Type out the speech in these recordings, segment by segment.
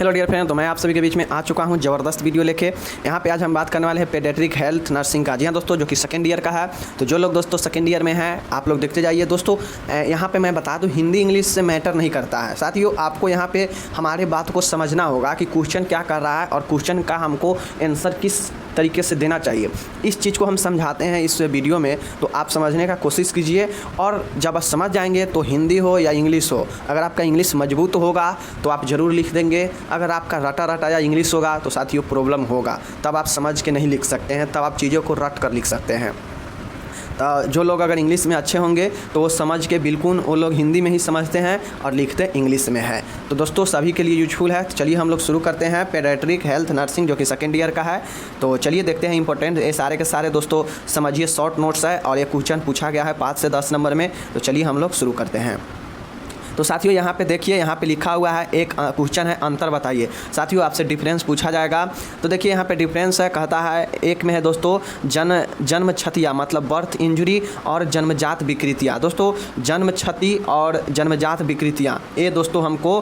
Hello dear friend, तो मैं आप सभी के बीच में आ चुका हूं ज़बरदस्त वीडियो लेके। यहाँ पे आज हम बात करने वाले हैं पेडियाट्रिक हेल्थ नर्सिंग का। जी हाँ दोस्तों, जो कि सेकंड ईयर का है। तो जो लोग दोस्तों सेकंड ईयर में हैं, आप लोग देखते जाइए दोस्तों। यहाँ पे मैं बता दूं, हिंदी इंग्लिश से मैटर नहीं करता है साथियों। आपको यहाँ पे हमारे बात को समझना होगा कि क्वेश्चन क्या कर रहा है और क्वेश्चन का हमको आंसर किस तरीके से देना चाहिए। इस चीज़ को हम समझाते हैं इस वीडियो में, तो आप समझने का कोशिश कीजिए। और जब आप समझ जाएंगे तो हिंदी हो या इंग्लिश हो, अगर आपका इंग्लिश मजबूत होगा तो आप ज़रूर लिख देंगे। अगर आपका रटा रटा या इंग्लिश होगा तो साथियों प्रॉब्लम होगा, तब आप समझ के नहीं लिख सकते हैं, तब आप चीज़ों को रट कर लिख सकते हैं। तो जो लोग अगर इंग्लिश में अच्छे होंगे तो वो समझ के बिल्कुल वो लोग हिंदी में ही समझते हैं और लिखते इंग्लिश में है। तो दोस्तों सभी के लिए यूजफुल है। तो चलिए हम लोग शुरू करते हैं पेडियाट्रिक हेल्थ नर्सिंग, जो कि सेकंड ईयर का है। तो चलिए देखते हैं इंपॉर्टेंट, ये सारे के सारे दोस्तों समझिए, शॉर्ट नोट्स है और ये क्वेश्चन पूछा गया है 5 से 10 नंबर में। तो चलिए हम लोग शुरू करते हैं। तो साथियों यहाँ पे देखिए, यहाँ पे लिखा हुआ है, एक क्वेश्चन है अंतर बताइए। साथियों आपसे डिफरेंस पूछा जाएगा। तो देखिए यहाँ पे डिफरेंस है, कहता है एक में है दोस्तों जन्म क्षतियाँ मतलब बर्थ इंजरी और जन्मजात विकृतियाँ। दोस्तों जन्म क्षति और जन्मजात विकृतियाँ, ये दोस्तों हमको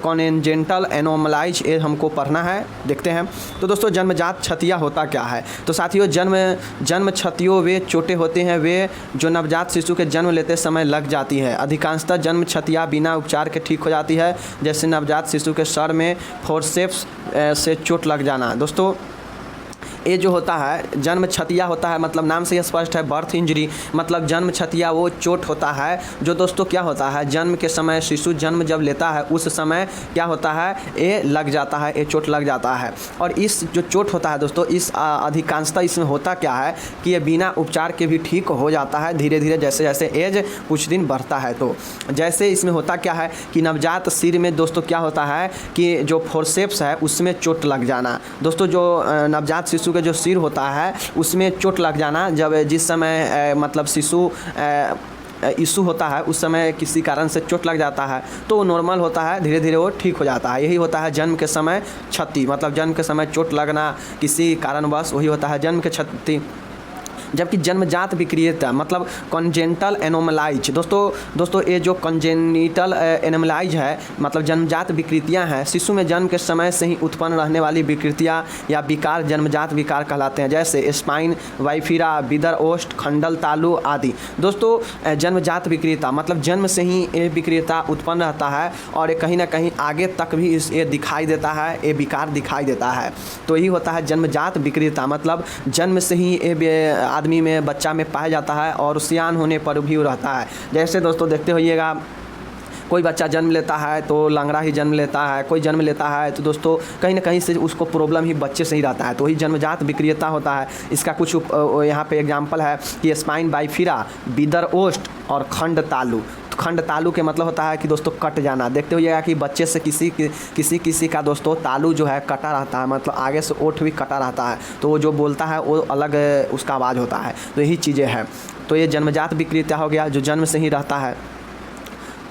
कॉन्जेनिटल एनोमलाइज ये हमको पढ़ना है। देखते हैं। तो दोस्तों जन्मजात क्षतियाँ होता क्या है। तो साथियों जन्म क्षतियों वे चोटें होती हैं वे जो नवजात शिशु के जन्म लेते समय लग जाती है। अधिकांशतः जन्म क्षतियाँ बिना उपचार के ठीक हो जाती है, जैसे नवजात शिशु के सर में फोर्सेप्स से चोट लग जाना। दोस्तों ये जो होता है जन्म क्षतियाँ होता है, मतलब नाम से ही स्पष्ट है, बर्थ इंजरी मतलब जन्म क्षतियाँ वो चोट होता है जो दोस्तों क्या होता है जन्म के समय, शिशु जन्म जब लेता है उस समय क्या होता है, ये लग जाता है, ये चोट लग जाता है। और इस जो चोट होता है दोस्तों, इस अधिकांशतः इसमें होता क्या है कि ये बिना उपचार के भी ठीक हो जाता है धीरे धीरे, जैसे जैसे एज कुछ दिन बढ़ता है। तो जैसे इसमें होता क्या है कि नवजात सिर में दोस्तों क्या होता है कि जो फोर्सेप्स है उसमें चोट लग जाना। दोस्तों जो नवजात शिशु जो सिर होता है उसमें चोट लग जाना, जब जिस समय मतलब शिशु इशू होता है उस समय किसी कारण से चोट लग जाता है तो वो नॉर्मल होता है, धीरे धीरे वो ठीक हो जाता है। यही होता है जन्म के समय क्षति, मतलब जन्म के समय चोट लगना किसी कारणवश, वही होता है जन्म के क्षति। जबकि जन्मजात विकृतियाँ मतलब कॉन्जेनिटल एनोमलाइज, दोस्तों ये जो कॉन्जेनिटल एनोमलाइज है मतलब जन्मजात विकृतियाँ हैं, शिशु में जन्म के समय से ही उत्पन्न रहने वाली विकृतियाँ या विकार जन्मजात विकार कहलाते हैं, जैसे स्पाइन वाइफिरा, बिदर ओस्ट, खंडल तालु आदि। दोस्तों जन्मजात विकृतियाँ मतलब जन्म से ही ये विकृतियाँ उत्पन्न रहता है और ये कहीं ना कहीं आगे तक भी ये दिखाई देता है, ये विकार दिखाई देता है। तो यही होता है जन्मजात विकृतियाँ, मतलब जन्म से ही ये आदमी में, बच्चा में पाया जाता है और सियान होने पर भी रहता है। जैसे दोस्तों देखते होइएगा, कोई बच्चा जन्म लेता है तो लंगड़ा ही जन्म लेता है, कोई जन्म लेता है तो दोस्तों कहीं ना कहीं से उसको प्रॉब्लम ही बच्चे से ही रहता है, तो वही जन्मजात विकृतियाँ होता है। इसका कुछ यहाँ पे एग्जांपल है कि स्पाइन बाइफिरा, बिदर ओस्ट और खंड तालु। खंड तालु के मतलब होता है कि दोस्तों कट जाना। देखते होइएगा कि बच्चे से किसी का दोस्तों तालु जो है कटा रहता है, मतलब आगे से ओठ भी कटा रहता है, तो वो जो बोलता है वो अलग उसका आवाज़ होता है। तो यही चीज़ें हैं। तो ये जन्मजात विकृतियाँ हो गया जो जन्म से ही रहता है।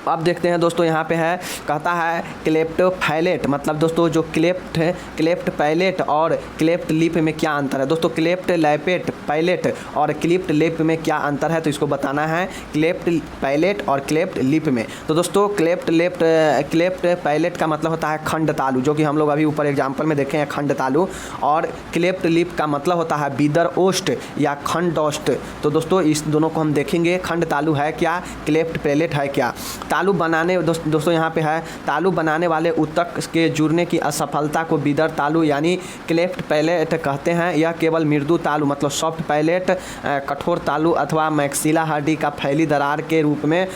अब देखते हैं दोस्तों, यहाँ पे है, कहता है क्लेफ्ट पैलेट मतलब दोस्तों जो क्लेफ्ट पैलेट और क्लेफ्ट लिप में क्या अंतर है। दोस्तों क्लेफ्ट लैपेट पैलेट और क्लिफ्ट लिप में क्या अंतर है, तो इसको बताना है क्लेफ्ट पैलेट और क्लेफ्ट लिप में। तो दोस्तों क्लेफ्ट पैलेट का मतलब होता है खंड तालु, जो कि हम लोग अभी ऊपर एग्जाम्पल में देखे हैं खंड तालु। और क्लेफ्ट लिप का मतलब होता है बिदर ओस्ट या खंड ओस्ट। तो दोस्तों इस दोनों को हम देखेंगे, खंड तालु है क्या, क्लेफ्ट पैलेट है क्या। तालु बनाने दोस्तों यहाँ पे है, तालु बनाने वाले ऊतक के जुड़ने की असफलता को बिदर तालु यानी क्लेफ्ट पैलेट कहते हैं। यह केवल मृदु तालु मतलब सॉफ्ट पैलेट, कठोर तालु अथवा मैक्सिला हड्डी का फैली दरार के रूप में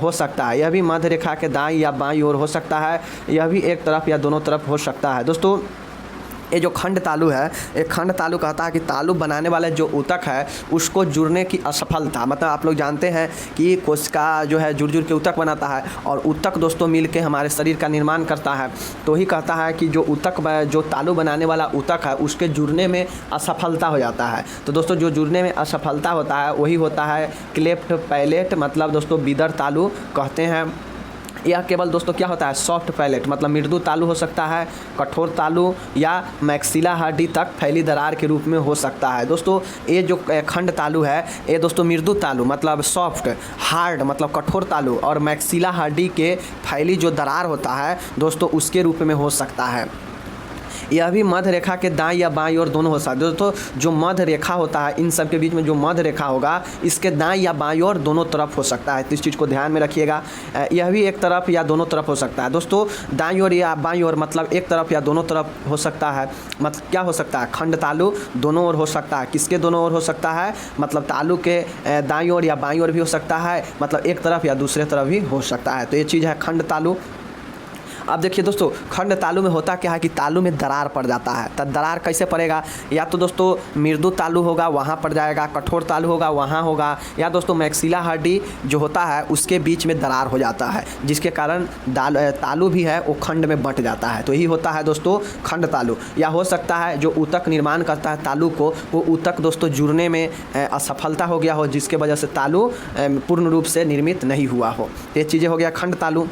हो सकता है। यह भी मध्य रेखा के दाईं या बाईं ओर हो सकता है, यह भी एक तरफ या दोनों तरफ हो सकता है। दोस्तों ये जो खंड तालु है, ये खंड तालु कहता है कि तालु बनाने वाले जो ऊतक है उसको जुड़ने की असफलता, मतलब आप लोग जानते हैं कि कोशिका जो है जुड़ के ऊतक बनाता है और ऊतक दोस्तों मिल के हमारे शरीर का निर्माण करता है। तो ही कहता है कि जो तालु बनाने वाला ऊतक है उसके जुड़ने में असफलता हो जाता है। तो दोस्तों जो जुड़ने में असफलता होता है वही होता है क्लेफ्ट पैलेट, मतलब दोस्तों बिदर तालु कहते हैं। यह केवल दोस्तों क्या होता है, सॉफ्ट पैलेट मतलब मृदु तालु हो सकता है, कठोर तालु या मैक्सिला हड्डी तक फैली दरार के रूप में हो सकता है। दोस्तों ये जो खंड तालु है ये दोस्तों मृदु तालु मतलब सॉफ्ट, हार्ड मतलब कठोर तालु और मैक्सिला हड्डी के फैली जो दरार होता है दोस्तों उसके रूप में हो सकता है। यह भी मध्य रेखा के दाएं या बाएं ओर दोनों हो सकता है। दोस्तों जो मध्य रेखा होता है इन सब के बीच में जो मध्य रेखा होगा इसके दाएं या बाएं ओर दोनों तरफ हो सकता है, तो इस चीज़ को ध्यान में रखिएगा। यह भी एक तरफ या दोनों तरफ हो सकता है। दोस्तों दाईं ओर या बाईं ओर मतलब एक तरफ या दोनों तरफ हो सकता है। मतलब क्या हो सकता है, खंड तालु दोनों ओर हो सकता है। किसके दोनों ओर हो सकता है, मतलब तालु के दाईं ओर या बाईं ओर भी हो सकता है, मतलब एक तरफ या दूसरे तरफ भी हो सकता है। तो ये चीज़ है खंड तालु। अब देखिए दोस्तों खंड तालु में होता क्या है कि तालु में दरार पड़ जाता है। तो दरार कैसे पड़ेगा, या तो दोस्तों मृदु तालु होगा वहाँ पड़ जाएगा, कठोर तालु होगा वहाँ होगा, या दोस्तों मैक्सिला हड्डी जो होता है उसके बीच में दरार हो जाता है जिसके कारण तालु भी है वो खंड में बंट जाता है। तो यही होता है दोस्तों खंड तालु। या हो सकता है जो ऊतक निर्माण करता है तालु को, वो ऊतक दोस्तों जुड़ने में असफलता हो गया हो जिसके वजह से तालु पूर्ण रूप से निर्मित नहीं हुआ हो। ये चीज़ें हो गया खंड तालु।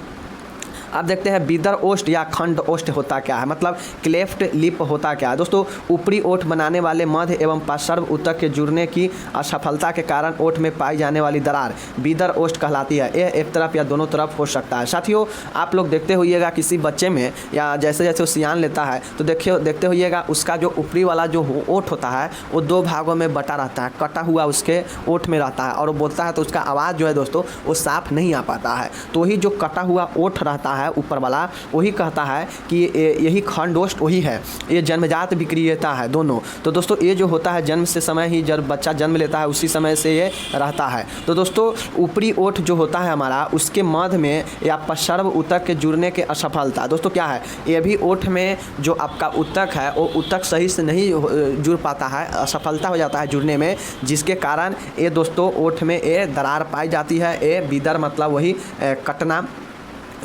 अब देखते हैं बिदर ओष्ठ या खंड ओष्ठ होता क्या है, मतलब क्लेफ्ट लिप होता क्या है। दोस्तों ऊपरी ओठ बनाने वाले मध्य एवं पार्श्व ऊतक के जुड़ने की असफलता के कारण ओठ में पाई जाने वाली दरार बिदर ओष्ठ कहलाती है। यह एक तरफ या दोनों तरफ हो सकता है। साथियों आप लोग देखते होइएगा किसी बच्चे में या जैसे जैसे वो सियान लेता है तो देखते होइएगा उसका जो ऊपरी वाला जो ओठ होता है वो दो भागों में बटा रहता है, कटा हुआ उसके ओठ में रहता है और वो बोलता है तो उसका आवाज़ जो है दोस्तों वो साफ नहीं आ पाता है। तो वही जो कटा हुआ ओठ रहता है ऊपर वाला वही कहता है कि यही खंडोष्ठ वही है, ये जन्मजात विक्रियता है दोनों। तो दोस्तों ये जो होता है जन्म से समय ही जब बच्चा जन्म लेता है उसी समय से ये रहता है। तो दोस्तों ऊपरी ओठ जो होता है हमारा उसके मध्य में या पार्श्व ऊतक के जुड़ने के असफलता, दोस्तों क्या है, ये भी ओठ में जो आपका ऊतक है वो ऊतक सही से नहीं जुड़ पाता है, असफलता हो जाता है जुड़ने में, जिसके कारण ये दोस्तों ओठ में ये दरार पाई जाती है। ये बिदर मतलब वही कटना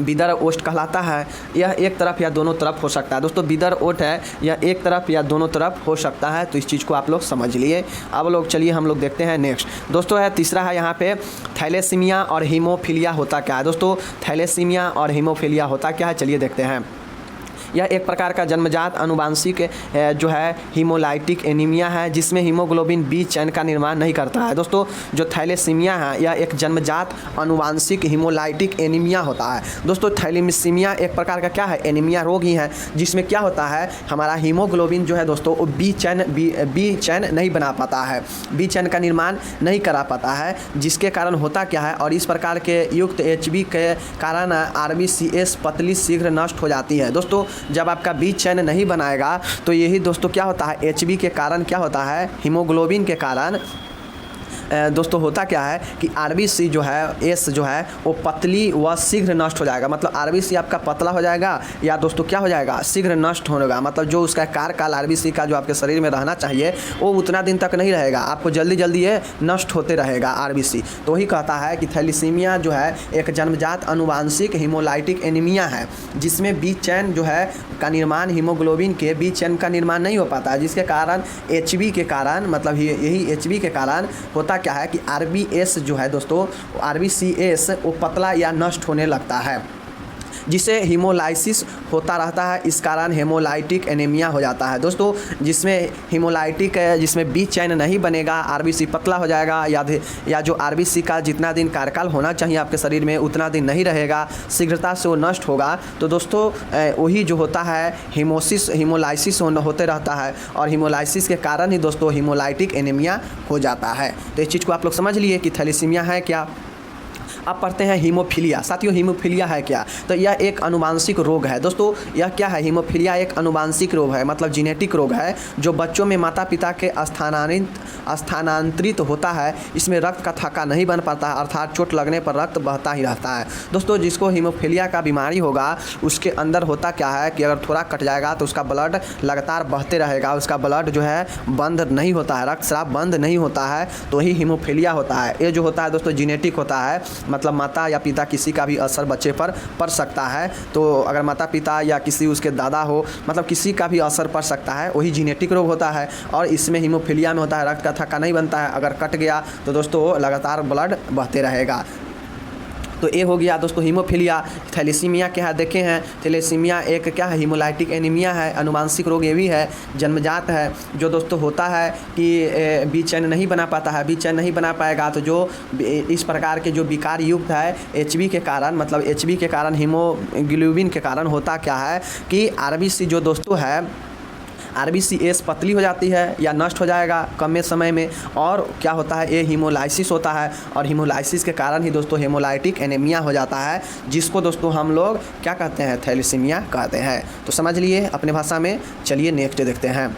बिदर ओष्ठ कहलाता है। यह एक तरफ या दोनों तरफ हो सकता है। दोस्तों बिदर ओठ है यह एक तरफ या दोनों तरफ हो सकता है। तो इस चीज़ को आप लोग समझ लिए। अब लोग चलिए हम लोग देखते हैं नेक्स्ट। दोस्तों है तीसरा है यहाँ पे थैलेसीमिया और हीमोफीलिया होता क्या है। दोस्तों थैलेसीमिया और हीमोफीलिया होता क्या है, चलिए देखते हैं। यह एक प्रकार का जन्मजात अनुवांशिक जो है हीमोलाइटिक एनीमिया है जिसमें हीमोग्लोबिन बी चैन का निर्माण नहीं करता है। दोस्तों जो थैलेसीमिया है यह एक जन्मजात अनुवांशिक हीमोलाइटिक एनीमिया होता है। दोस्तों थैलेसीमिया एक प्रकार का क्या है, एनीमिया रोग ही है जिसमें क्या होता है हमारा हीमोग्लोबिन जो है दोस्तों वो बी चैन नहीं बना पाता है, बी चैन का निर्माण नहीं करा पाता है, जिसके कारण होता क्या है, और इस प्रकार के युक्त HB के कारण RBCS पतली शीघ्र नष्ट हो जाती है। दोस्तों जब आपका बी चैन नहीं बनाएगा तो यही दोस्तों क्या होता है, HB के कारण क्या होता है, हीमोग्लोबिन के कारण दोस्तों होता क्या है कि RBC जो है एस जो है वो पतली व शीघ्र नष्ट हो जाएगा। मतलब RBC आपका पतला हो जाएगा या दोस्तों क्या हो जाएगा, शीघ्र नष्ट होगा। मतलब जो उसका कार्यकाल RBC का जो आपके शरीर में रहना चाहिए वो उतना दिन तक नहीं रहेगा, आपको जल्दी जल्दी ये नष्ट होते रहेगा RBC। तो वही कहता है कि थैलेसीमिया जो है एक जन्मजात अनुवांशिक हीमोलाइटिक एनीमिया है जिसमें बी चैन जो है का निर्माण, हीमोग्लोबिन के बी चैन का निर्माण नहीं हो पाता है, जिसके कारण HB के कारण, मतलब यही HB के कारण होता क्या है कि RBS जो है दोस्तों RBCS वो पतला या नष्ट होने लगता है, जिसे हीमोलाइसिस होता रहता है। इस कारण हेमोलाइटिक एनीमिया हो जाता है। दोस्तों जिसमें बी चैन नहीं बनेगा, RBC पतला हो जाएगा या जो RBC का जितना दिन कार्यकाल होना चाहिए आपके शरीर में उतना दिन नहीं रहेगा, शीघ्रता से वो नष्ट होगा। तो दोस्तों वही जो होता है हीमोलाइसिस होते रहता है और हीमोलाइसिस के कारण ही दोस्तों हीमोलाइटिक एनीमिया हो जाता है। तो इस चीज़ को आप लोग समझ लिए कि थैलेसीमिया है क्या। अब पढ़ते हैं हीमोफीलिया। साथियों हीमोफीलिया है क्या, तो यह एक अनुवांशिक रोग है। दोस्तों यह क्या है, हीमोफीलिया एक अनुवांशिक रोग है, मतलब जीनेटिक रोग है जो बच्चों में माता पिता के स्थानांतरित होता है। इसमें रक्त का थक्का नहीं बन पाता है, अर्थात चोट लगने पर रक्त बहता ही रहता है। दोस्तों जिसको हीमोफीलिया का बीमारी होगा उसके अंदर होता क्या है कि अगर थोड़ा कट जाएगा तो उसका ब्लड लगातार बहते रहेगा, उसका ब्लड जो है बंद नहीं होता है, रक्तस्राव बंद नहीं होता है, तो ही हीमोफीलिया होता है। ये जो होता है दोस्तों जीनेटिक होता है, मतलब माता या पिता किसी का भी असर बच्चे पर पड़ सकता है। तो अगर माता पिता या किसी उसके दादा हो, मतलब किसी का भी असर पड़ सकता है, वही जीनेटिक रोग होता है। और इसमें हीमोफीलिया में होता है रक्त का थक्का नहीं बनता है, अगर कट गया तो दोस्तों लगातार ब्लड बहते रहेगा। तो ये हो गया दोस्तों हीमोफीलिया। थैलेसीमिया क्या है देखे हैं, थैलेसीमिया एक क्या है, हीमोलाइटिक एनीमिया है, अनुवांशिक रोग ये भी है, जन्मजात है। जो दोस्तों होता है कि बी चैन नहीं बना पाता है, बी चैन नहीं बना पाएगा तो जो इस प्रकार के जो विकार युक्त है एचबी के कारण, मतलब एचबी के कारण, हीमोग्लोबिन के कारण होता क्या है कि आरबीसी जो दोस्तों है आरबीसीएस पतली हो जाती है या नष्ट हो जाएगा कम समय में। और क्या होता है, ये हीमोलाइसिस होता है और हीमोलाइसिस के कारण ही दोस्तों हेमोलाइटिक एनीमिया हो जाता है, जिसको दोस्तों हम लोग क्या कहते हैं, थैलेसीमिया कहते हैं। तो समझ लिए अपने भाषा में। चलिए नेक्स्ट देखते हैं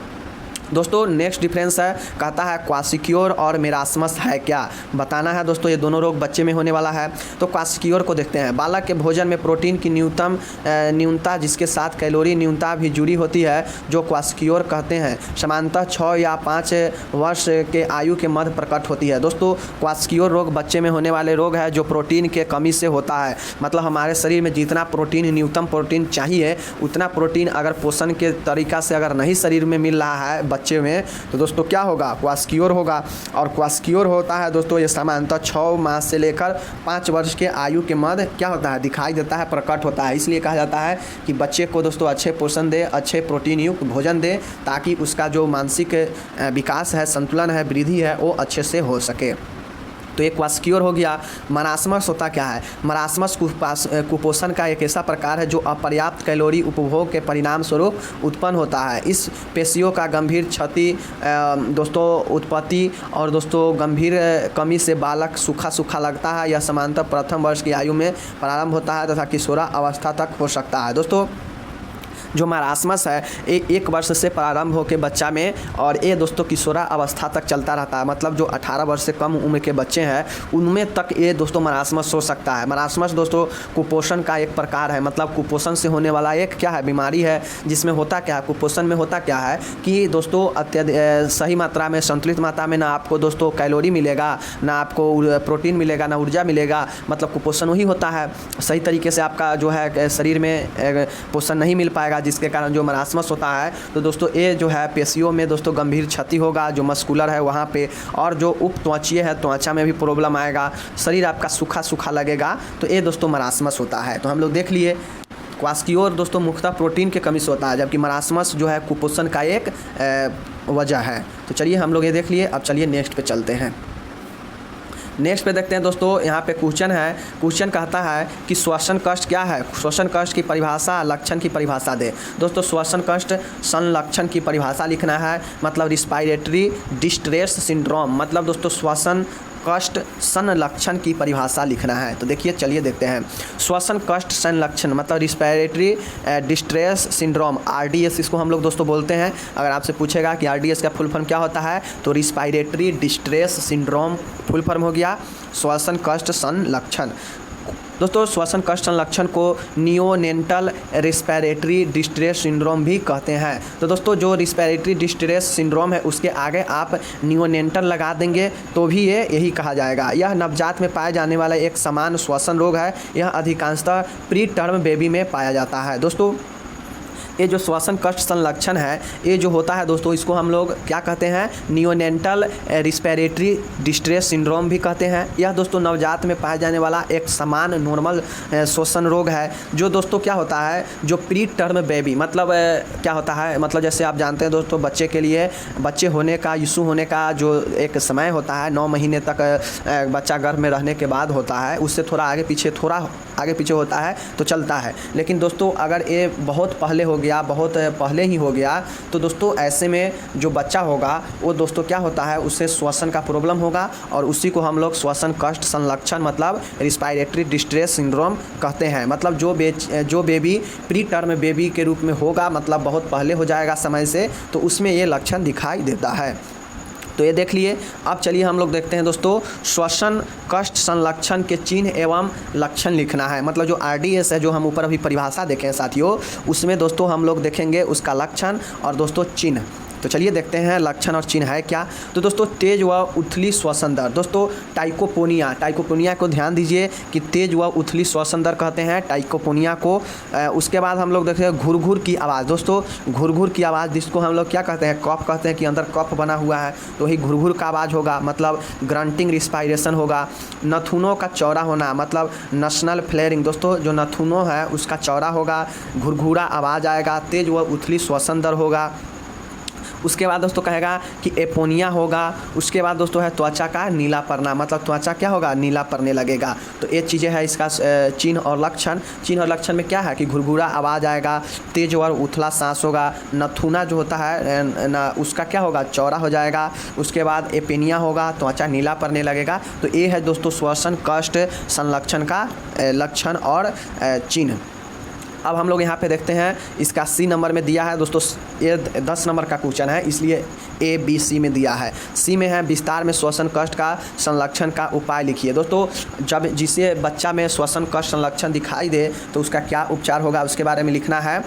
दोस्तों। नेक्स्ट डिफरेंस है, कहता है क्वासिक्योर और मेरास्मस है क्या, बताना है दोस्तों। ये दोनों रोग बच्चे में होने वाला है। तो क्वासिक्योर को देखते हैं। बालक के भोजन में प्रोटीन की न्यूनता जिसके साथ कैलोरी न्यूनता भी जुड़ी होती है, जो क्वासिक्योर कहते हैं, सामान्यतः 6 या 5 वर्ष के आयु के मध्य प्रकट होती है। दोस्तों क्वासिक्योर रोग बच्चे में होने वाले रोग है जो प्रोटीन के कमी से होता है। मतलब हमारे शरीर में जितना प्रोटीन, न्यूनतम प्रोटीन चाहिए, उतना प्रोटीन अगर पोषण के तरीका से अगर नहीं शरीर में मिल रहा है बच्चे में, तो दोस्तों क्या होगा, क्वासिक्योर होगा। और क्वासिक्योर होता है दोस्तों ये सामान्यतः 6 माह से लेकर 5 वर्ष के आयु के मध्य क्या होता है, दिखाई देता है, प्रकट होता है। इसलिए कहा जाता है कि बच्चे को दोस्तों अच्छे पोषण दे, अच्छे प्रोटीन युक्त भोजन दे, ताकि उसका जो मानसिक विकास है, संतुलन है, वृद्धि है, वो अच्छे से हो सके। तो एक क्वासिक्योर हो गया। मरास्मस होता क्या है, मरास्मस कुपोषण का एक ऐसा प्रकार है जो अपर्याप्त कैलोरी उपभोग के परिणाम स्वरूप उत्पन्न होता है। इस पेशियों का गंभीर क्षति दोस्तों उत्पत्ति और दोस्तों गंभीर कमी से बालक सूखा सूखा लगता है। यह सामान्यतः प्रथम वर्ष की आयु में प्रारंभ होता है तथा किशोरावस्था तक हो सकता है। दोस्तों जो मरास्मस है ये 1 वर्ष से प्रारंभ होकर बच्चा में, और ये दोस्तों किशोरा अवस्था तक चलता रहता है। मतलब जो 18 वर्ष से कम उम्र के बच्चे हैं उनमें तक ये दोस्तों मरास्मस हो सकता है। मरास्मस दोस्तों कुपोषण का एक प्रकार है। मतलब कुपोषण से होने वाला एक क्या है, बीमारी है, जिसमें होता क्या है, कुपोषण में होता क्या है कि दोस्तों अत्यधिक सही मात्रा में, संतुलित मात्रा में ना आपको दोस्तों कैलोरी मिलेगा, ना आपको प्रोटीन मिलेगा, ना ऊर्जा मिलेगा। मतलब कुपोषण वही होता है, सही तरीके से आपका जो है शरीर में पोषण नहीं मिल पाएगा, जिसके कारण जो मरास्मस होता है। तो दोस्तों ये जो है पेशियों में दोस्तों गंभीर क्षति होगा, जो मस्कुलर है वहाँ पे, और जो उपत्वचीय है त्वचा में भी प्रॉब्लम आएगा, शरीर आपका सूखा सूखा लगेगा। तो ये दोस्तों मरास्मस होता है। तो हम लोग देख लिए क्वासिक्योर दोस्तों मुख्यतः प्रोटीन के कमी से होता है, जबकि मरास्मस जो है कुपोषण का एक वजह है। तो चलिए हम लोग ये देख लिए। अब चलिए नेक्स्ट पे चलते हैं। नेक्स्ट पे देखते हैं दोस्तों, यहाँ पे क्वेश्चन है। क्वेश्चन कहता है कि श्वसन कष्ट क्या है, श्वसन कष्ट की परिभाषा, लक्षण की परिभाषा दे। दोस्तों श्वसन कष्ट संलक्षण की परिभाषा लिखना है। मतलब रिस्पायरेटरी डिस्ट्रेस सिंड्रोम, मतलब दोस्तों श्वसन कष्ट संलक्षण की परिभाषा लिखना है। तो देखिए चलिए देखते हैं। श्वसन कष्ट संलक्षण मतलब रिस्पायरेटरी डिस्ट्रेस सिंड्रोम, RDS इसको हम लोग दोस्तों बोलते हैं। अगर आपसे पूछेगा कि RDS का फुल फॉर्म क्या होता है, तो respiratory distress syndrome full form हो गया श्वसन कष्ट संलक्षण। दोस्तों श्वसन कष्ट संलक्षण को नियोनेंटल रिस्पायरेटरी डिस्ट्रेस सिंड्रोम भी कहते हैं। तो दोस्तों जो रिस्पायरेटरी डिस्ट्रेस सिंड्रोम है उसके आगे आप नियोनेंटल लगा देंगे तो भी ये यही कहा जाएगा। यह नवजात में पाया जाने वाला एक समान श्वसन रोग है। यह अधिकांशतः प्री टर्म बेबी में पाया जाता है। दोस्तों ये जो श्वसन कष्ट संलक्षण है ये जो होता है दोस्तों, इसको हम लोग क्या कहते हैं, नियोनेंटल रिस्पायरेटरी डिस्ट्रेस सिंड्रोम भी कहते हैं। यह दोस्तों नवजात में पाया जाने वाला एक समान नॉर्मल श्वसन रोग है, जो दोस्तों क्या होता है, जो प्री टर्म बेबी मतलब क्या होता है, मतलब जैसे आप जानते हैं दोस्तों बच्चे के लिए, बच्चे होने का, यीशु होने का जो एक समय होता है 9 महीने तक बच्चा गर्भ में रहने के बाद होता है, उससे थोड़ा आगे पीछे होता है तो चलता है। लेकिन दोस्तों अगर ये बहुत पहले हो गया, बहुत पहले ही हो गया, तो दोस्तों ऐसे में जो बच्चा होगा वो दोस्तों क्या होता है, उससे श्वसन का प्रॉब्लम होगा और उसी को हम लोग श्वसन कष्ट संलक्षण मतलब रिस्पायरेटरी डिस्ट्रेस सिंड्रोम कहते हैं। मतलब जो बेबी प्री टर्म बेबी के रूप में होगा, मतलब बहुत पहले हो जाएगा समय से, तो उसमें ये लक्षण दिखाई देता है। तो ये देख लिए। अब चलिए हम लोग देखते हैं दोस्तों, श्वसन कष्ट संलक्षण के चिन्ह एवं लक्षण लिखना है। मतलब जो RDS है, जो हम ऊपर अभी परिभाषा देखें साथियों, उसमें दोस्तों हम लोग देखेंगे उसका लक्षण और दोस्तों चिन्ह। तो चलिए देखते हैं लक्षण और चिन्ह है क्या। तो दोस्तों तेज व उथली श्वसन दर, दोस्तों टाइकोपोनिया को ध्यान दीजिए कि तेज व उथली श्वसन दर कहते हैं टाइकोपोनिया को। उसके बाद हम लोग देखते हैं घुरघुर की आवाज़, दोस्तों घुरघुर की आवाज़ जिसको हम लोग क्या कहते हैं, कफ कहते हैं कि अंदर कफ बना हुआ है, तो वही घुरघुर का आवाज़ होगा, मतलब ग्रंटिंग रिस्पायरेशन होगा। नथुनों का चौड़ा होना, मतलब नसनल फ्लेयरिंग, दोस्तों जो नथुनों है उसका चौड़ा होगा, घुरघुरा आवाज़ आएगा, तेज व उथली श्वसन दर होगा। उसके बाद दोस्तों कहेगा कि एपोनिया होगा। उसके बाद दोस्तों है त्वचा का नीला पड़ना, मतलब त्वचा क्या होगा, नीला पड़ने लगेगा। तो ये चीज़ें हैं इसका चिन्ह और लक्षण। चिन्ह और लक्षण में क्या है कि घुरघुरा आवाज़ आएगा, तेज और उथला सांस होगा, नथुना जो होता है ना उसका क्या होगा, चौड़ा हो जाएगा। उसके बाद एपेनिया होगा, त्वचा नीला पड़ने लगेगा। तो ये है दोस्तों श्वसन कष्ट संलक्षण का लक्षण और चिन्ह। अब हम लोग यहाँ पे देखते हैं इसका सी नंबर में दिया है दोस्तों, ये 10 नंबर का क्वेश्चन है इसलिए ABC में दिया है। सी में है विस्तार में श्वसन कष्ट का संलक्षण का उपाय लिखिए। दोस्तों जब जिसे बच्चा में श्वसन कष्ट संलक्षण दिखाई दे तो उसका क्या उपचार होगा उसके बारे में लिखना है।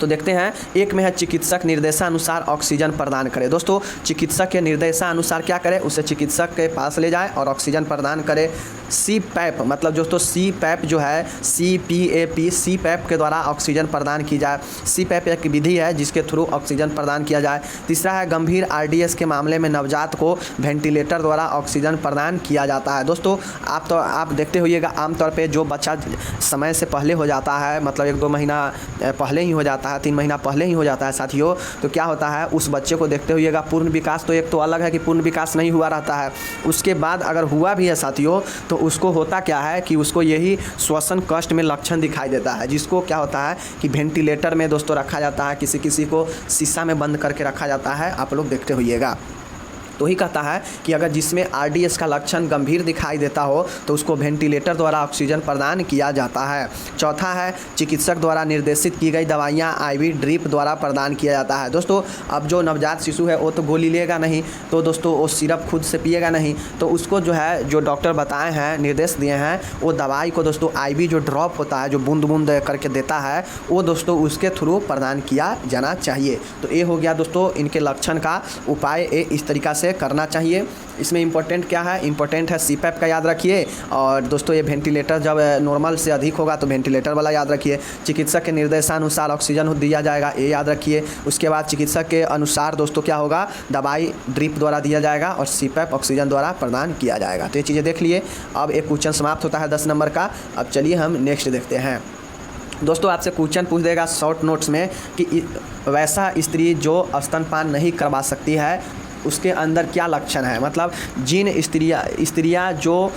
तो देखते हैं, एक में है चिकित्सक निर्देशानुसार ऑक्सीजन प्रदान करे। दोस्तों चिकित्सक के निर्देशानुसार क्या करे, उसे चिकित्सक के पास ले जाए और ऑक्सीजन प्रदान करे। CPAP, मतलब दोस्तों CPAP जो है CPAP, CPAP के द्वारा ऑक्सीजन प्रदान की जाए। CPAP एक विधि है जिसके थ्रू ऑक्सीजन प्रदान किया जाए। तीसरा है गंभीर RDS के मामले में नवजात को वेंटिलेटर द्वारा ऑक्सीजन प्रदान किया जाता है। दोस्तों आप देखते होइएगा आमतौर पर जो बच्चा समय से पहले हो जाता है, मतलब 1-2 महीना पहले ही हो जाता है, 3 महीना पहले ही हो जाता है साथियों, तो क्या होता है उस बच्चे को देखते हुएगा पूर्ण विकास तो एक तो अलग है कि पूर्ण विकास नहीं हुआ रहता है, उसके बाद अगर हुआ भी है साथियों तो उसको होता क्या है कि उसको यही श्वसन कष्ट में लक्षण दिखाई देता है, जिसको क्या होता है कि वेंटिलेटर में दोस्तों रखा जाता है, किसी को शीशा में बंद करके रखा जाता है, आप लोग देखते होइएगा। तो ही कहता है कि अगर जिसमें RDS का लक्षण गंभीर दिखाई देता हो तो उसको वेंटिलेटर द्वारा ऑक्सीजन प्रदान किया जाता है। चौथा है चिकित्सक द्वारा निर्देशित की गई दवाइयाँ IV ड्रिप द्वारा प्रदान किया जाता है। दोस्तों अब जो नवजात शिशु है वो तो गोली लेगा नहीं, तो दोस्तों वो सिरप खुद से पिएगा नहीं, तो उसको जो है जो डॉक्टर बताए हैं, निर्देश दिए हैं, वो दवाई को दोस्तों IV जो ड्रॉप होता है, जो बूंद बूंद करके देता है, वो दोस्तों उसके थ्रू प्रदान किया जाना चाहिए। तो ये हो गया दोस्तों इनके लक्षण का उपाय, ये इस तरीक़ा से करना चाहिए। इसमें इंपॉर्टेंट क्या है, इंपॉर्टेंट है CPAP का याद रखिए, और दोस्तों ये वेंटिलेटर जब नॉर्मल से अधिक होगा तो वेंटिलेटर वाला याद रखिए। चिकित्सक के निर्देशानुसार ऑक्सीजन दिया जाएगा, ये याद रखिए। उसके बाद चिकित्सक के अनुसार दोस्तों क्या होगा, दवाई ड्रिप द्वारा दिया जाएगा और CPAP ऑक्सीजन द्वारा प्रदान किया जाएगा। तो ये चीज़ें देख लिए। अब एक क्वेश्चन समाप्त होता है 10 नंबर का। अब चलिए हम नेक्स्ट देखते हैं। दोस्तों आपसे क्वेश्चन पूछ देगा शॉर्ट नोट्स में कि वैसा स्त्री जो स्तनपान नहीं करवा सकती है उसके अंदर क्या लक्षण है, मतलब जिन स्त्रियाँ जो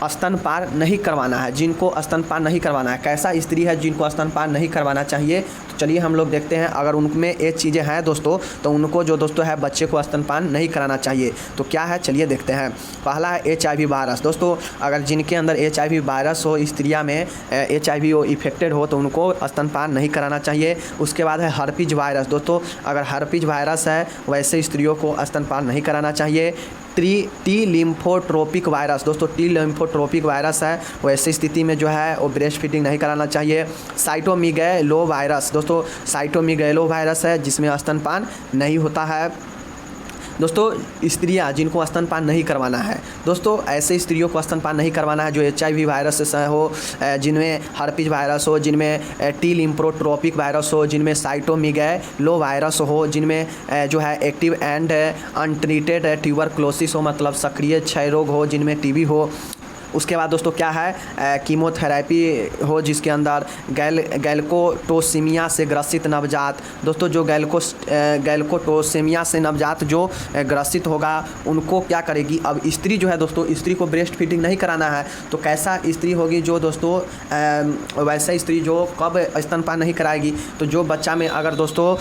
स्तनपान नहीं करवाना है, जिनको स्तनपान नहीं करवाना है, कैसा स्त्री है जिनको स्तनपान नहीं करवाना चाहिए। तो चलिए हम लोग देखते हैं, अगर उनमें ये चीज़ें हैं दोस्तों तो उनको जो दोस्तों है बच्चे को स्तनपान नहीं कराना चाहिए। तो क्या है चलिए देखते हैं। पहला है HIV वायरस। दोस्तों अगर जिनके अंदर HIV वायरस हो, स्त्रियाँ में HIV हो, इफेक्टेड हो, तो उनको स्तनपान नहीं कराना चाहिए। उसके बाद है हर्पीज वायरस। दोस्तों अगर हर्पीज वायरस है वैसे स्त्रियों को स्तनपान नहीं कराना चाहिए। T lymphotropic virus. दोस्तों टी लिम्फोट्रोपिक वायरस है, वैसी स्थिति में जो है वो ब्रेस्ट फीडिंग नहीं कराना चाहिए। Cytomegalo virus. दोस्तों साइटोमेगालो वायरस है जिसमें स्तनपान नहीं होता है। दोस्तों स्त्रियां जिनको स्तनपान नहीं करवाना है, दोस्तों ऐसे स्त्रियों को स्तनपान नहीं करवाना है जो HIV वायरस से हो, जिनमें हर्पीज वायरस हो, जिनमें टी लिम्फोट्रोपिक वायरस हो, जिनमें साइटोमेगालो वायरस हो, जिनमें जो है एक्टिव एंड अनट्रीटेड ट्यूबरक्लोसिस हो, मतलब सक्रिय क्षय रोग हो, जिनमें TB हो। उसके बाद दोस्तों क्या है कीमोथेरेपी हो जिसके अंदर गैल्कोटोसीमिया से ग्रसित नवजात। दोस्तों जो गैल्कोटोसीमिया से नवजात जो ग्रसित होगा उनको क्या करेगी, अब स्त्री जो है दोस्तों, स्त्री को ब्रेस्ट फीडिंग नहीं कराना है तो कैसा स्त्री होगी जो दोस्तों वैसा स्त्री जो कब स्तनपान नहीं कराएगी, तो जो बच्चा में अगर दोस्तों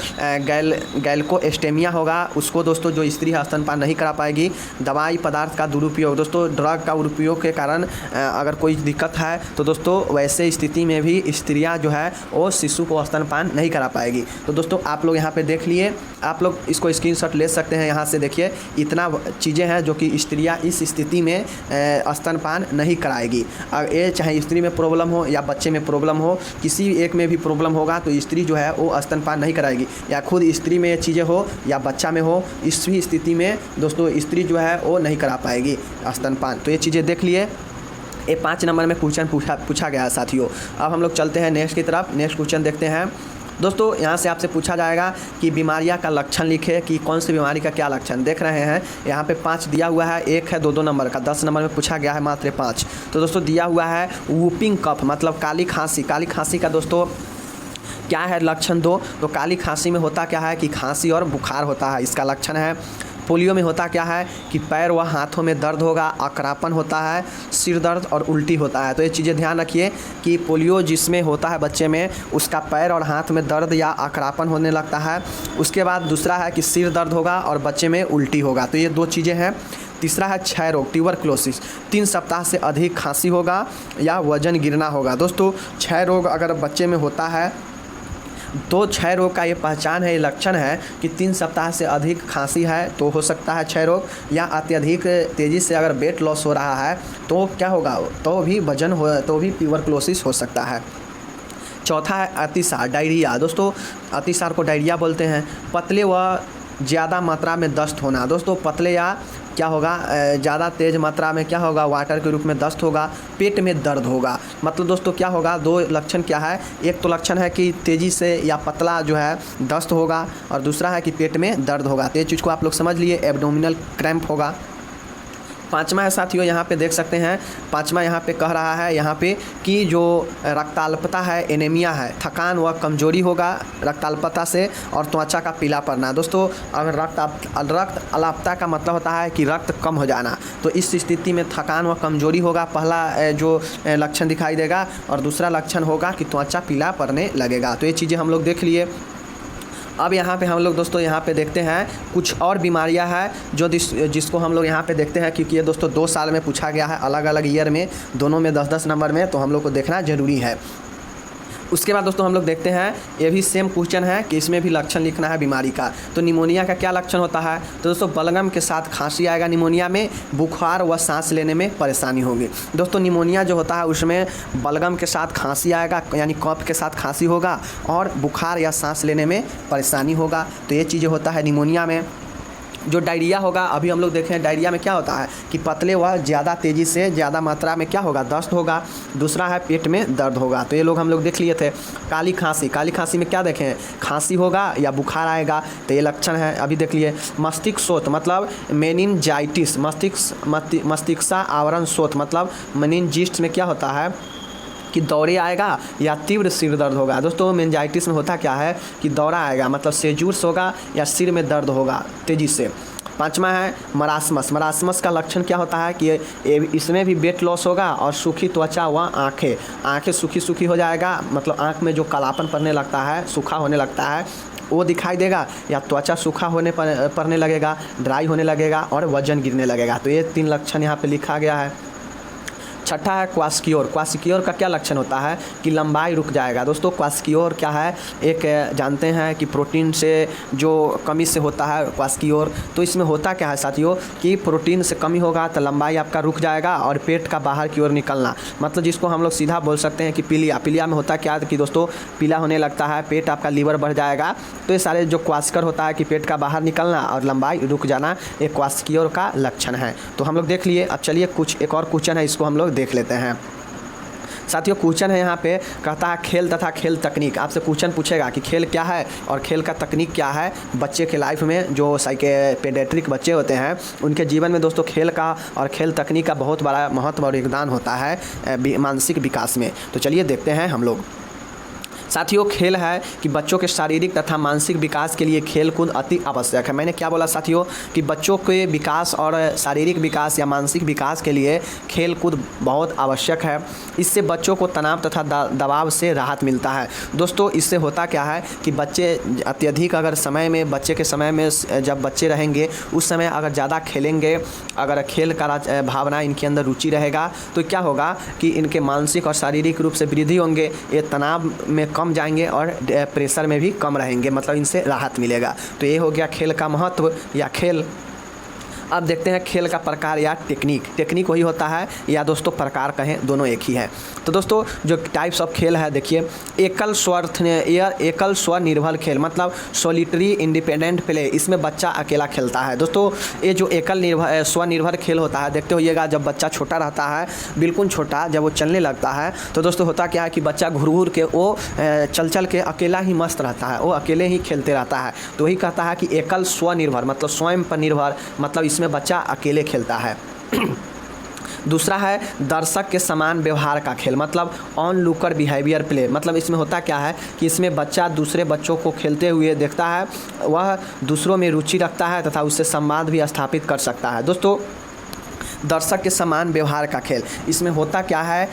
गैल्कोएस्टेमिया होगा उसको दोस्तों जो स्त्री है स्तनपान नहीं करा पाएगी। दवाई पदार्थ का दुरुपयोग। दोस्तों ड्रग का उपयोग के कारण अगर कोई दिक्कत है तो दोस्तों वैसे स्थिति में भी स्त्रियां जो है वो शिशु को स्तनपान नहीं करा पाएगी। तो दोस्तों आप लोग यहाँ पे देख लिए, आप लोग इसको स्क्रीनशॉट ले सकते हैं। यहाँ से देखिए इतना चीज़ें हैं जो कि स्त्रियां इस स्थिति में स्तनपान नहीं कराएगी। अगर ये चाहे स्त्री में प्रॉब्लम हो या बच्चे में प्रॉब्लम हो, किसी एक में भी प्रॉब्लम होगा तो स्त्री जो है वो स्तनपान नहीं कराएगी, या खुद स्त्री में ये चीज़ें हो या बच्चा में हो, इस भी स्थिति में दोस्तों स्त्री जो है वो नहीं करा पाएगी स्तनपान। तो ये चीज़ें देख लिए। ये 5 नंबर में क्वेश्चन पूछा गया है साथियों। अब हम लोग चलते हैं नेक्स्ट की तरफ। नेक्स्ट क्वेश्चन देखते हैं दोस्तों। यहाँ से आपसे पूछा जाएगा कि बीमारियाँ का लक्षण लिखे, कि कौन सी बीमारी का क्या लक्षण। देख रहे हैं यहाँ पे 5 दिया हुआ है, एक है 2-2 नंबर का, 10 नंबर में पूछा गया है मात्र 5। तो दोस्तों दिया हुआ है वूपिंग कफ मतलब काली खांसी। काली खांसी का दोस्तों क्या है लक्षण दो, तो काली खांसी में होता क्या है कि खांसी और बुखार होता है, इसका लक्षण है। पोलियो में होता क्या है कि पैर व हाथों में दर्द होगा, अकड़ापन होता है, सिर दर्द और उल्टी होता है। तो ये चीज़ें ध्यान रखिए कि पोलियो जिसमें होता है बच्चे में, उसका पैर और हाथ में दर्द या अकड़ापन होने लगता है। उसके बाद दूसरा है कि सिर दर्द होगा और बच्चे में उल्टी होगा। तो ये 2 चीज़ें हैं। तीसरा है क्षय रोग ट्यूबरक्लोसिस, 3 सप्ताह से अधिक खांसी होगा या वजन गिरना होगा। दोस्तों क्षय रोग अगर बच्चे में होता है तो क्षय रोग का ये पहचान है, ये लक्षण है कि 3 सप्ताह से अधिक खांसी है तो हो सकता है क्षय रोग, या अत्यधिक तेज़ी से अगर वेट लॉस हो रहा है तो क्या होगा, तो भी वजन हो, तो भी ट्यूबरक्लोसिस हो सकता है। चौथा है अतिसार डायरिया। दोस्तों अतिसार को डायरिया बोलते हैं। पतले व ज़्यादा मात्रा में दस्त होना। दोस्तों पतले या क्या होगा, ज़्यादा तेज़ मात्रा में क्या होगा, वाटर के रूप में दस्त होगा, पेट में दर्द होगा। मतलब दोस्तों क्या होगा, 2 लक्षण क्या है, एक तो लक्षण है कि तेज़ी से या पतला जो है दस्त होगा, और दूसरा है कि पेट में दर्द होगा। तो ये चीज़ को आप लोग समझ लिए, एब्डोमिनल क्रैम्प होगा। 5वां है साथियों, यहाँ पे देख सकते हैं 5वां यहाँ पे कह रहा है यहाँ पे कि जो रक्ताल्पता है, एनीमिया है, थकान व कमजोरी होगा रक्ताल्पता से, और त्वचा का पीला पड़ना। दोस्तों अगर रक्त अल्पता का मतलब होता है कि रक्त कम हो जाना, तो इस स्थिति में थकान व कमजोरी होगा, पहला जो लक्षण दिखाई देगा, और दूसरा लक्षण होगा कि त्वचा पीला पड़ने लगेगा। तो ये चीज़ें हम लोग देख लिए। अब यहाँ पे हम लोग दोस्तों यहाँ पे देखते हैं कुछ और बीमारियाँ हैं जो जिसको हम लोग यहाँ पे देखते हैं, क्योंकि ये दोस्तों 2 साल में पूछा गया है, अलग अलग ईयर में, दोनों में 10-10 नंबर में, तो हम लोग को देखना ज़रूरी है। उसके बाद दोस्तों हम लोग देखते हैं, ये भी सेम क्वेश्चन है कि इसमें भी लक्षण लिखना है बीमारी का। तो निमोनिया का क्या लक्षण होता है, तो दोस्तों बलगम के साथ खांसी आएगा निमोनिया में, बुखार व सांस लेने में परेशानी होगी। दोस्तों निमोनिया जो होता है उसमें बलगम के साथ खांसी आएगा, यानी कफ के साथ खांसी होगा, और बुखार या सांस लेने में परेशानी होगा। तो ये चीज़ें होता है निमोनिया में। जो डायरिया होगा, अभी हम लोग देखें डायरिया में क्या होता है कि पतले व ज़्यादा तेज़ी से ज़्यादा मात्रा में क्या होगा, दस्त होगा। दूसरा है पेट में दर्द होगा। तो ये लोग हम लोग देख लिए थे। काली खांसी में क्या देखें, खांसी होगा या बुखार आएगा, तो ये लक्षण है, अभी देख लिए। मस्तिष्क शोथ मतलब मेनिनजाइटिस, मस्तिष्क आवरण शोथ मतलब मेनिनजिस्ट में क्या होता है कि दौरे आएगा या तीव्र सिर दर्द होगा। दोस्तों मेनिंजाइटिस में होता क्या है कि दौरा आएगा, मतलब सेजूर्स होगा या सिर में दर्द होगा तेज़ी से। 5वां है मरासमस। मरासमस का लक्षण क्या होता है कि इसमें भी वेट लॉस होगा और सूखी त्वचा व आँखें सूखी हो जाएगा, मतलब आँख में जो कालापन पड़ने लगता है, सूखा होने लगता है, वो दिखाई देगा, या त्वचा सूखा होने पड़ने लगेगा, ड्राई होने लगेगा, और वजन गिरने लगेगा। तो ये 3 लक्षण यहाँ पे लिखा गया है। 6ठा है क्वास्कियोर। क्वास्कियोर का क्या लक्षण होता है कि लंबाई रुक जाएगा। दोस्तों क्वास्कियोर क्या है, एक जानते हैं कि प्रोटीन से जो कमी से होता है क्वास्कियोर। तो इसमें होता क्या है साथियों कि प्रोटीन से कमी होगा तो लंबाई आपका रुक जाएगा और पेट का बाहर की ओर निकलना, मतलब जिसको हम लोग सीधा बोल सकते हैं कि पीलिया में होता क्या है कि दोस्तों पीला होने लगता है, पेट आपका लीवर बढ़ जाएगा। तो ये सारे जो क्वास्कर होता है कि पेट का बाहर निकलना और लंबाई रुक जाना, एक क्वास्कियोर का लक्षण है। तो हम लोग देख लिए। अब चलिए एक और क्वेश्चन है, इसको हम लोग देख लेते हैं साथियों। क्वेश्चन है यहाँ पे, कहता है खेल तथा खेल तकनीक। आपसे क्वेश्चन पूछेगा कि खेल क्या है और खेल का तकनीक क्या है बच्चे के लाइफ में। जो पेडियाट्रिक बच्चे होते हैं उनके जीवन में दोस्तों खेल का और खेल तकनीक का बहुत बड़ा महत्व और योगदान होता है मानसिक विकास में। तो चलिए देखते हैं हम लोग। साथियों खेल है कि बच्चों के शारीरिक तथा मानसिक विकास के लिए खेल कूद अति आवश्यक है। मैंने क्या बोला साथियों कि बच्चों के विकास और शारीरिक विकास या मानसिक विकास के लिए खेल कूद बहुत आवश्यक है। इससे बच्चों को तनाव तथा दबाव से राहत मिलता है। दोस्तों इससे होता क्या है कि बच्चे अत्यधिक अगर समय में बच्चे के समय में जब बच्चे रहेंगे उस समय अगर ज़्यादा खेलेंगे, अगर खेल का भावना इनके अंदर रुचि रहेगा तो क्या होगा कि इनके मानसिक और शारीरिक रूप से वृद्धि होंगे, ये तनाव में कम जाएंगे और प्रेशर में भी कम रहेंगे, मतलब इनसे राहत मिलेगा। तो ये हो गया खेल का महत्व या खेल। अब देखते हैं खेल का प्रकार या टेक्निक वही होता है या दोस्तों प्रकार कहें, दोनों एक ही है। तो दोस्तों जो टाइप्स ऑफ खेल है देखिए, एकल स्वनिर्भर खेल मतलब सॉलिटरी इंडिपेंडेंट प्ले, इसमें बच्चा अकेला खेलता है। दोस्तों ये जो स्वनिर्भर खेल होता है, देखते होइएगा जब बच्चा छोटा रहता है, बिल्कुल छोटा, जब वो चलने लगता है तो दोस्तों होता क्या है कि बच्चा घूर के वो चल के अकेला ही मस्त रहता है, वो अकेले ही खेलते रहता है। तो वही कहता है कि एकल स्वनिर्भर मतलब स्वयं पर निर्भर, मतलब इसमें बच्चा अकेले खेलता है। दूसरा है दर्शक के समान व्यवहार का खेल मतलब ऑन लुकर बिहेवियर प्ले, मतलब इसमें होता क्या है कि इसमें बच्चा दूसरे बच्चों को खेलते हुए देखता है, वह दूसरों में रुचि रखता है तथा उससे संवाद भी स्थापित कर सकता है। दोस्तों दर्शक के समान व्यवहार का खेल, इसमें होता क्या है,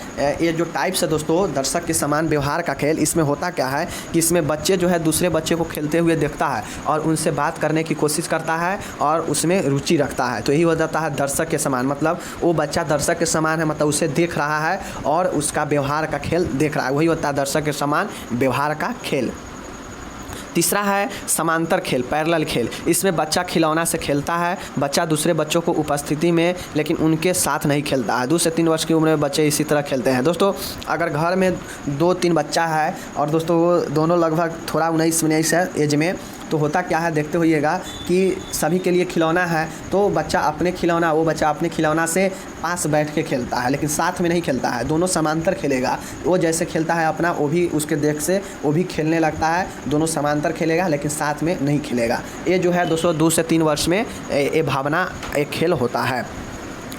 ये जो टाइप्स है दोस्तों दर्शक के समान व्यवहार का खेल, इसमें होता क्या है कि इसमें बच्चे जो है दूसरे बच्चे को खेलते हुए देखता है और उनसे बात करने की कोशिश करता है और उसमें रुचि रखता है। तो यही हो जाता है दर्शक के समान, मतलब वो बच्चा दर्शक के समान है, मतलब उसे देख रहा है और उसका व्यवहार का खेल देख रहा है, वही होता है दर्शक के समान व्यवहार का खेल। तीसरा है समांतर खेल पैरेलल खेल, इसमें बच्चा खिलौना से खेलता है, बच्चा दूसरे बच्चों को उपस्थिति में लेकिन उनके साथ नहीं खेलता है। 2 से 3 वर्ष की उम्र में बच्चे इसी तरह खेलते हैं। दोस्तों अगर घर में 2-3 बच्चा है और दोस्तों वो दोनों लगभग थोड़ा 19 है एज में, तो होता क्या है देखते होइएगा कि सभी के लिए खिलौना है, तो वो बच्चा अपने खिलौना से पास बैठ के खेलता है लेकिन साथ में नहीं खेलता है, दोनों समांतर खेलेगा। वो जैसे खेलता है अपना, वो भी उसके देख से वो भी खेलने लगता है, दोनों समांतर खेलेगा लेकिन साथ में नहीं खेलेगा। ये जो है दोस्तों 2 से 3 वर्ष में ये भावना एक खेल होता है।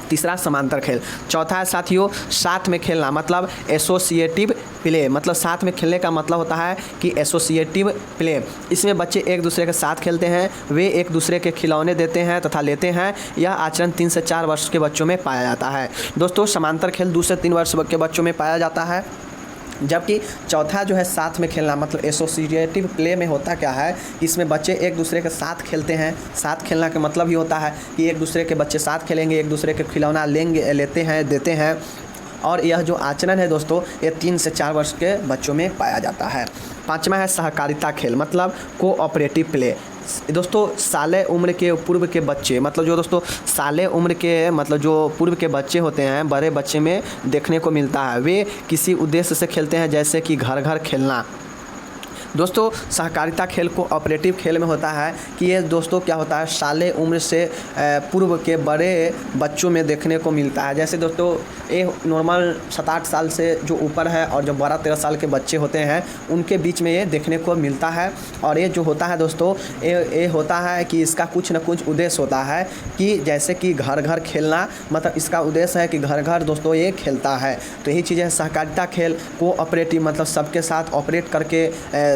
तीसरा समांतर खेल। चौथा है साथियों साथ में खेलना मतलब एसोसिएटिव प्ले, मतलब साथ में खेलने का मतलब होता है कि एसोसिएटिव प्ले, इसमें बच्चे एक दूसरे के साथ खेलते हैं, वे एक दूसरे के खिलौने देते हैं तथा लेते हैं। यह आचरण 3 से 4 वर्ष के बच्चों में पाया जाता है। दोस्तों समांतर खेल 2 से 3 वर्ष के बच्चों में पाया जाता है, जबकि चौथा जो है साथ में खेलना मतलब एसोसिएटिव प्ले में होता क्या है, इसमें बच्चे एक दूसरे के साथ खेलते हैं। साथ खेलना का मतलब ही होता है कि एक दूसरे के बच्चे साथ खेलेंगे, एक दूसरे के खिलौना लेते हैं, देते हैं। और यह जो आचरण है दोस्तों ये 3 से 4 वर्ष के बच्चों में पाया जाता है। पाँचवा है सहकारिता खेल मतलब कोऑपरेटिव प्ले। दोस्तों साले उम्र के पूर्व के बच्चे, मतलब जो दोस्तों साले उम्र के मतलब जो पूर्व के बच्चे होते हैं, बड़े बच्चे में देखने को मिलता है, वे किसी उद्देश्य से खेलते हैं जैसे कि घर घर खेलना। दोस्तों सहकारिता खेल को ऑपरेटिव खेल में होता है कि ये दोस्तों क्या होता है साले उम्र से पूर्व के बड़े बच्चों में देखने को मिलता है। जैसे दोस्तों ये नॉर्मल 7-8 साल से जो ऊपर है और जो 12-13 साल के बच्चे होते हैं उनके बीच में ये देखने को मिलता है। और ये जो होता है दोस्तों ये होता है कि इसका कुछ न कुछ उद्देश्य होता है कि जैसे कि घर घर खेलना, मतलब इसका उद्देश्य है कि घर घर दोस्तों ये खेलता है। तो यही चीज़ें सहकारिता खेल कोऑपरेटिव मतलब सबके साथ ऑपरेट करके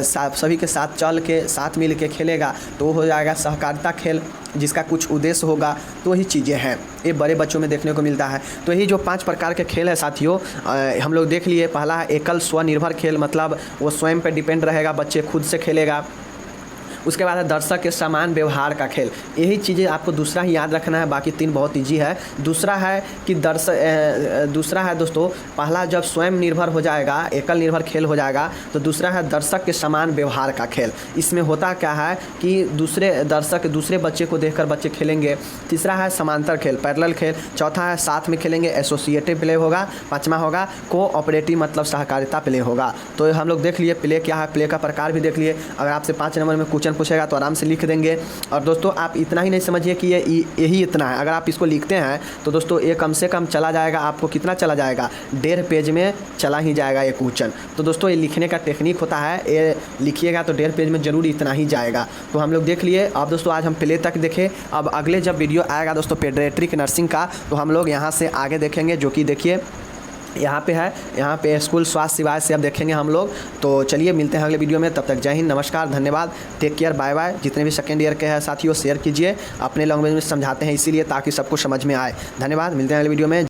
सभी के साथ चल के साथ मिल के खेलेगा तो हो जाएगा सहकारिता खेल, जिसका कुछ उद्देश्य होगा। तो यही चीज़ें हैं ये बड़े बच्चों में देखने को मिलता है। तो यही जो 5 प्रकार के खेल है साथियों हम लोग देख लिए। पहला है एकल स्वनिर्भर खेल, मतलब वो स्वयं पर डिपेंड रहेगा, बच्चे खुद से खेलेगा। उसके बाद है दर्शक के समान व्यवहार का खेल, यही चीज़ें आपको दूसरा ही याद रखना है, बाकी 3 बहुत ईजी है। दूसरा है कि दूसरा है दोस्तों पहला जब स्वयं निर्भर हो जाएगा, एकल निर्भर खेल हो जाएगा, तो दूसरा है दर्शक के समान व्यवहार का खेल। इसमें होता क्या है कि दूसरे बच्चे को देखकर बच्चे खेलेंगे। तीसरा है समांतर खेल पैरेलल खेल। चौथा है साथ में खेलेंगे एसोसिएटिव प्ले होगा। 5वां होगा कोऑपरेटिव मतलब सहकारिता प्ले होगा। तो हम लोग देख लिए प्ले क्या है, प्ले का प्रकार भी देख लिए। अगर आपसे 5 नंबर में क्वेश्चन पूछेगा तो आराम से लिख देंगे। और दोस्तों आप इतना ही नहीं समझिए कि यही इतना है, अगर आप इसको लिखते हैं तो दोस्तों ये कम से कम चला जाएगा, आपको कितना चला जाएगा 1.5 पेज में चला ही जाएगा ये क्वेश्चन। तो दोस्तों ये लिखने का टेक्निक होता है, ये लिखिएगा तो 1.5 पेज में जरूर इतना ही जाएगा। तो हम लोग देख लिए। अब दोस्तों आज हम प्ले तक देखे, अब अगले जब वीडियो आएगा दोस्तों पेडियाट्रिक नर्सिंग का तो हम लोग यहाँ से आगे देखेंगे, जो कि देखिए यहाँ पे है, यहाँ पे स्कूल स्वास्थ्य सेवाएं से अब देखेंगे हम लोग। तो चलिए मिलते हैं अगले वीडियो में, तब तक जय हिंद, नमस्कार, धन्यवाद, टेक केयर, बाय बाय। जितने भी सेकेंड ईयर के हैं साथियों शेयर कीजिए, अपने लैंग्वेज में समझाते हैं इसीलिए ताकि सबको समझ में आए। धन्यवाद, मिलते हैं अगले वीडियो में।